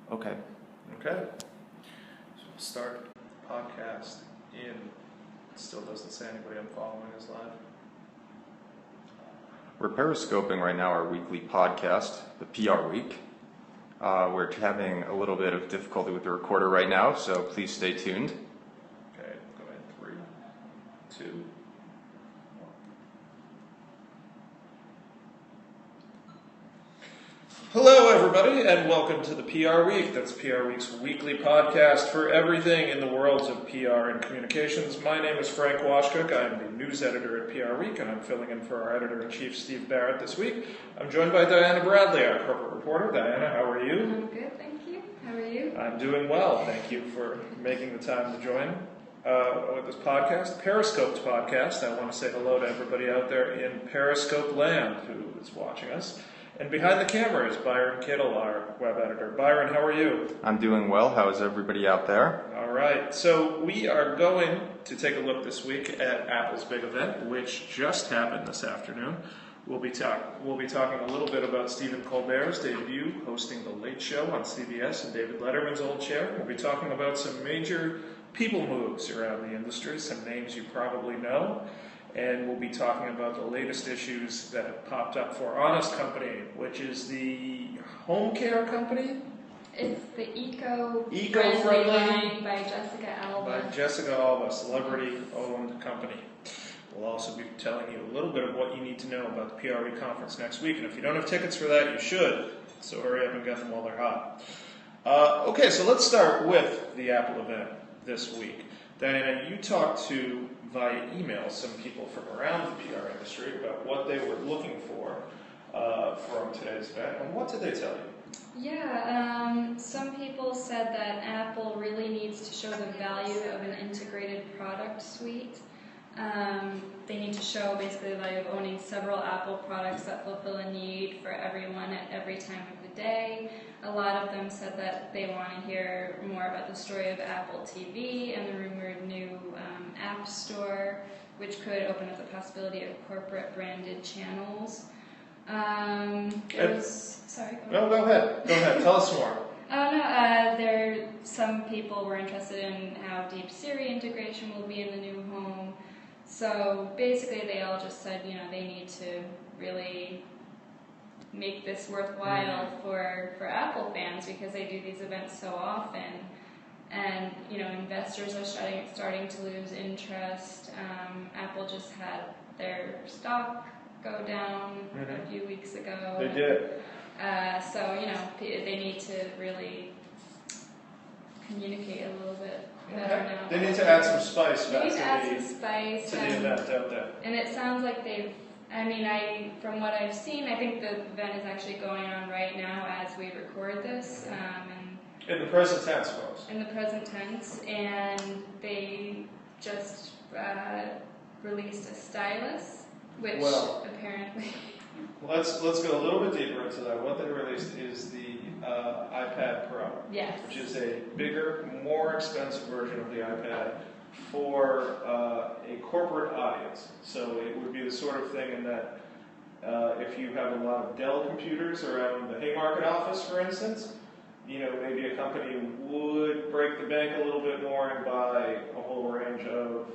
Okay. Okay. So we'll start the podcast in. It still doesn't say anybody I'm following is live. We're periscoping right now our weekly podcast, the PRWeek. We're having a little bit of difficulty with the recorder right now, so please stay tuned. Okay, go ahead. 3, 2. Hello, everybody, and welcome to the PR Week. That's PR Week's weekly podcast for everything in the worlds of PR and communications. My name is Frank Washkuch. I'm the news editor at PR Week, and I'm filling in for our editor-in-chief, Steve Barrett, this week. I'm joined by Diana Bradley, our corporate reporter. Diana, how are you? I'm good, thank you. How are you? I'm doing well. Thank you for making the time to join with this podcast, Periscope's podcast. I want to say hello to everybody out there in Periscope land who is watching us. And behind the camera is Byron Kittle, our web editor. Byron, how are you? I'm doing well. How is everybody out there? All right. So we are going to take a look this week at Apple's big event, which just happened this afternoon. We'll be talking a little bit about Stephen Colbert's debut hosting The Late Show on CBS and David Letterman's old chair. We'll be talking about some major people moves around the industry, some names you probably know. And we'll be talking about the latest issues that have popped up for Honest Company, which is the home care company. It's the eco-friendly line by Jessica Alba. By Jessica Alba, celebrity-owned company. We'll also be telling you a little bit of what you need to know about the PRWeek conference next week. And if you don't have tickets for that, you should. So hurry up and get them while they're hot. Okay, so let's start with the Apple event this week. Diana, you talked to, via email, some people from around the PR industry about what they were looking for from today's event. And what did they tell you? Yeah, some people said that Apple really needs to show the value of an integrated product suite. They need to show basically the value of owning several Apple products that fulfill a need for everyone at every time of the day. A lot of them said that they want to hear more about the story of Apple TV and the rumored new App Store, which could open up the possibility of corporate branded channels. Sorry. No, go ahead. Go ahead. Tell us more. Oh no, some people were interested in how deep Siri integration will be in the new home. So basically they all just said, they need to really make this worthwhile for Apple fans because they do these events so often. And, investors are starting to lose interest. Apple just had their stock go down a few weeks ago. They did. So, they need to really communicate a little bit better now. They need to add some spice back to the event, don't they? And it sounds like from what I've seen, I think the event is actually going on right now as we record this. In the present tense, folks. In the present tense, and they just released a stylus, which apparently... Let's go a little bit deeper into that. What they released is the iPad Pro, yes, which is a bigger, more expensive version of the iPad for a corporate audience. So it would be the sort of thing in that if you have a lot of Dell computers around the Haymarket office, for instance, maybe a company would break the bank a little bit more and buy a whole range of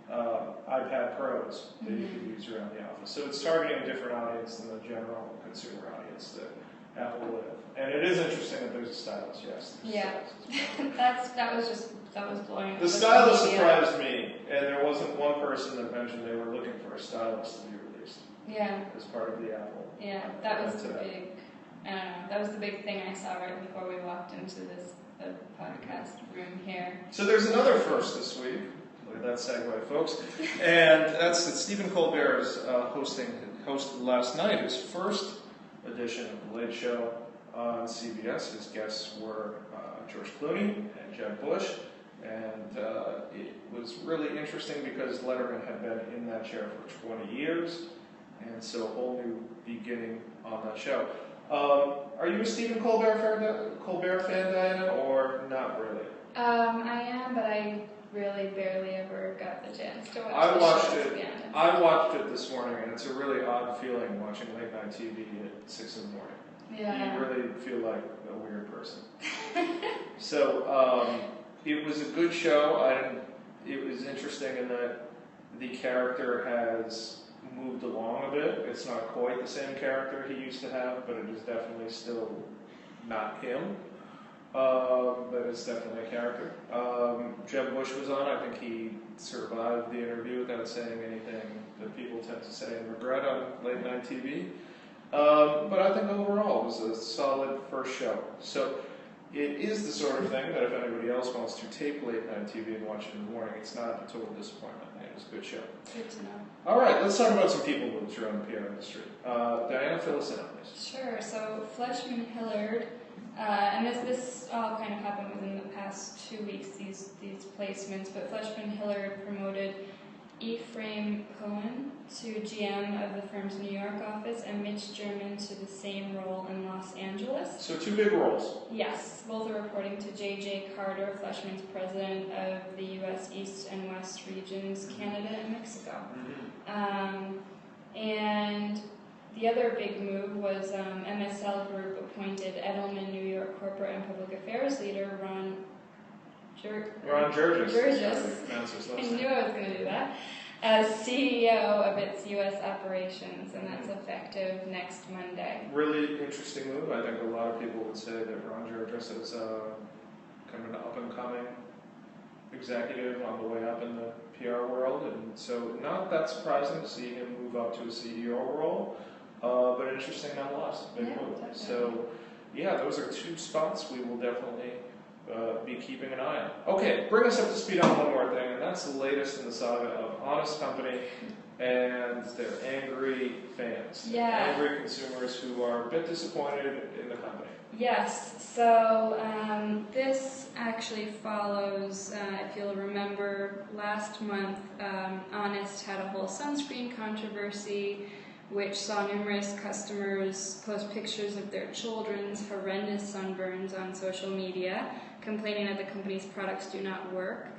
iPad Pros that you could use around the office. So it's targeting a different audience than the general consumer audience that Apple would have. And it is interesting that there's a stylus, yes. Yeah, that was blowing up. The stylus surprised me, and there wasn't one person that mentioned they were looking for a stylus to be released. Yeah. As part of the Apple. Yeah, that was the big. I don't know. That was the big thing I saw right before we walked into the podcast room here. So there's another first this week. Look at that segue, folks. And that's that Stephen Colbert is hosted last night his first edition of The Late Show on CBS. His guests were George Clooney and Jeb Bush. And it was really interesting because Letterman had been in that chair for 20 years. And so a whole new beginning on that show. Are you a Stephen Colbert fan, Diana, or not really? I am, but I really barely ever got the chance to watch I watched it this morning, and it's a really odd feeling watching late night TV at 6 in the morning. Yeah. You really feel like a weird person. So it was a good show. It was interesting in that the character has moved along a bit. It's not quite the same character he used to have, but it is definitely still not him. But it's definitely a character. Jeb Bush was on. I think he survived the interview without saying anything that people tend to say and regret on late night TV. But I think overall it was a solid first show. So it is the sort of thing that if anybody else wants to tape late night TV and watch it in the morning, it's not a total disappointment. It was a good show. Good to know. All right, let's talk about some people moves around the PR industry. Diana, fill us in on this. Sure. So Fleshman Hillard, and this all kind of happened within the past 2 weeks, these placements, but Fleshman Hillard promoted Ephraim Cohen to GM of the firm's New York office and Mitch German to the same role in Los Angeles. So 2 big roles. Yes, both are reporting to J.J. Carter, Fleshman's president of the U.S. East and West regions, Canada and Mexico. And the other big move was MSL Group appointed Edelman New York corporate and public affairs leader Ron Jurgis. I knew I was going to do that. As CEO of its U.S. operations, and that's effective next Monday. Really interesting move. I think a lot of people would say that Ron Jurgis is kind of an up-and-coming executive on the way up in the PR world, and so not that surprising to see him move up to a CEO role, but interesting nonetheless. Big move. Definitely. So, yeah, those are 2 spots we will definitely be keeping an eye on. Okay, bring us up to speed on one more thing, and that's the latest in the saga of Honest Company and their angry fans. Yeah. Angry consumers who are a bit disappointed in the company. Yes, so this actually follows, if you'll remember, last month, Honest had a whole sunscreen controversy which saw numerous customers post pictures of their children's horrendous sunburns on social media, complaining that the company's products do not work.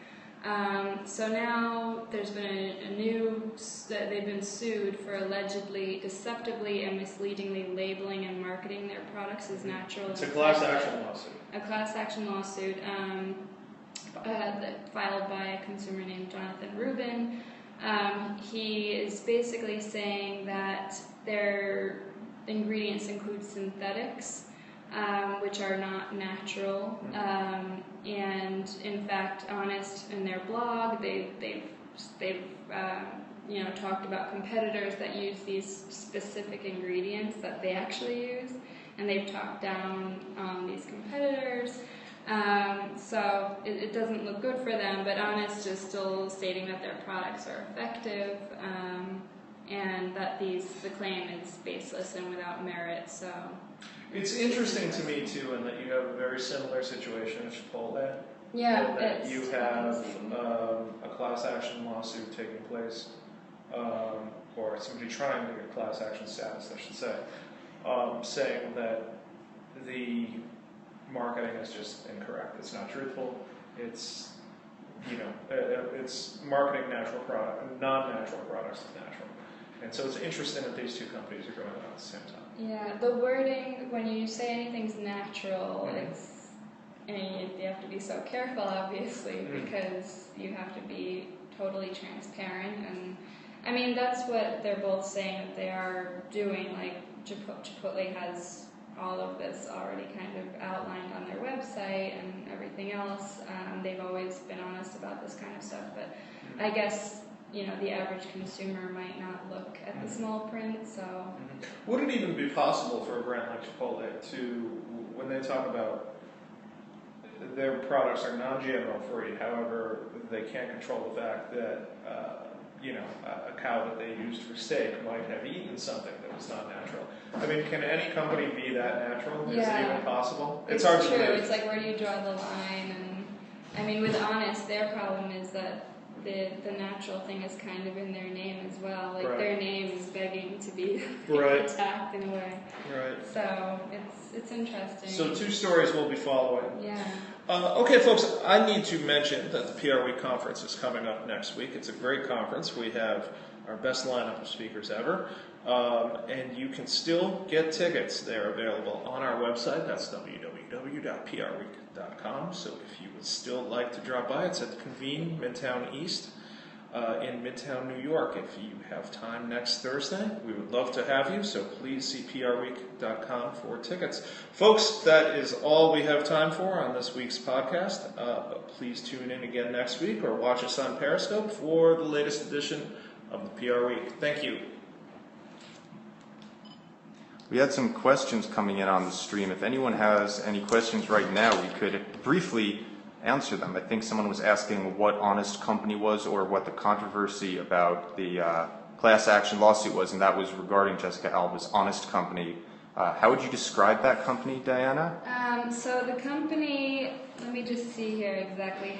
So now there's been a new, they've been sued for allegedly, deceptively and misleadingly labeling and marketing their products as natural. It's a class action lawsuit. A class action lawsuit filed by a consumer named Jonathan Rubin. He is basically saying that their ingredients include synthetics, which are not natural. And in fact, Honest in their blog, they've talked about competitors that use these specific ingredients that they actually use, and they've talked down on these competitors. So it doesn't look good for them, but Honest is still stating that their products are effective, and that the claim is baseless and without merit. So it's interesting to me too, in that you have a very similar situation as Chipotle. Yeah, that you have a class action lawsuit taking place, or somebody trying to get class action status, I should say, saying that the marketing is just incorrect. It's not truthful. It's it's marketing natural product, non-natural products as natural. And so it's interesting that these 2 companies are going on at the same time. Yeah, the wording, when you say anything's natural, and you have to be so careful, obviously, because you have to be totally transparent. And I mean, that's what they're both saying that they are doing. Like Chipotle has all of this already kind of outlined on their website and everything else. They've always been honest about this kind of stuff, but I guess the average consumer might not look at the small print. So would it even be possible for a brand like Chipotle to, when they talk about their products are non-GMO free, however they can't control the fact that a cow that they used for steak might have eaten something that was not natural? I mean, can any company be that natural? Is it even possible? It's hard true. to believe. It's like, where do you draw the line? And I mean, with Honest, their problem is that the natural thing is kind of in their name as well. Like their name is begging to be attacked in a way. Right. So it's interesting. So 2 stories we'll be following. Yeah. Okay, folks, I need to mention that the PRWeek conference is coming up next week. It's a great conference. We have our best lineup of speakers ever. And you can still get tickets. They're available on our website. That's www. www.prweek.com. So if you would still like to drop by, it's at Convene, Midtown East, in Midtown, New York. If you have time next Thursday, we would love to have you, so please see PRWeek.com for tickets. Folks, that is all we have time for on this week's podcast. But please tune in again next week or watch us on Periscope for the latest edition of the PR Week. Thank you. We had some questions coming in on the stream. If anyone has any questions right now, we could briefly answer them. I think someone was asking what Honest Company was or what the controversy about the class action lawsuit was, and that was regarding Jessica Alba's Honest Company. How would you describe that company, Diana? So the company, let me just see here exactly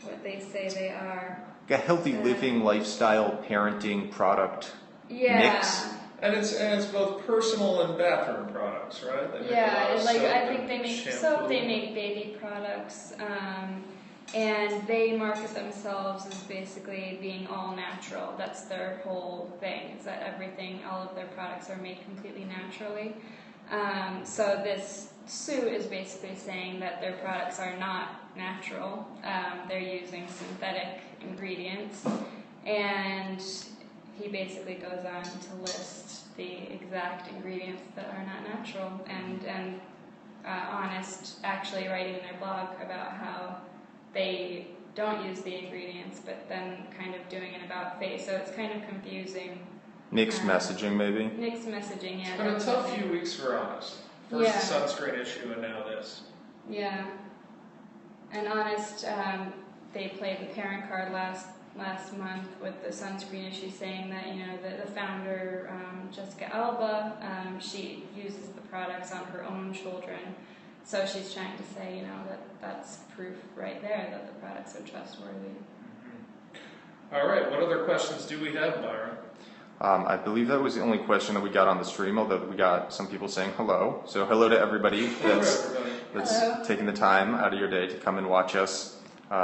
what they say they are. A healthy living, lifestyle, parenting product mix. And it's both personal and bathroom products, right? I think they make soap, they make baby products, and they market themselves as basically being all natural. That's their whole thing, is that all of their products are made completely naturally. So this suit is basically saying that their products are not natural. They're using synthetic ingredients, and he basically goes on to list the exact ingredients that are not natural, and Honest actually writing in their blog about how they don't use the ingredients, but then kind of doing an about face. So it's kind of confusing. Mixed messaging, maybe? Mixed messaging, yeah. It's been a tough few weeks for Honest. First the sunscreen issue, and now this. Yeah. And Honest, they played the parent card last month with the sunscreen issue, saying that the founder Jessica Alba, she uses the products on her own children, so she's trying to say that's proof right there that the products are trustworthy. Mm-hmm. All right, what other questions do we have, Byron? I believe that was the only question that we got on the stream, although we got some people saying hello. So hello to everybody that's taking the time out of your day to come and watch us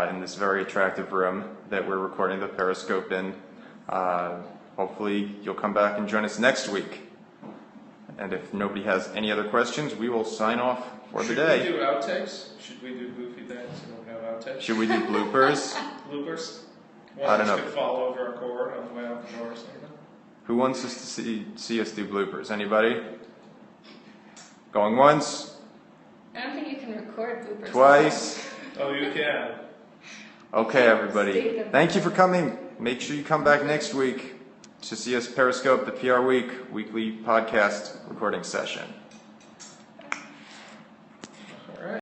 in this very attractive room that we're recording the Periscope in. Hopefully you'll come back and join us next week. And if nobody has any other questions, we will sign off for the day. Should we do outtakes? Should we do goofy things and we'll have outtakes? Should we do bloopers? Bloopers? I don't know. Could fall over a cord on the way out the door or something. Who wants us to see us do bloopers? Anybody? Going once? I don't think you can record bloopers. Twice? Oh, you can. Okay, everybody. Thank you for coming. Make sure you come back next week to see us Periscope the PR Week weekly podcast recording session.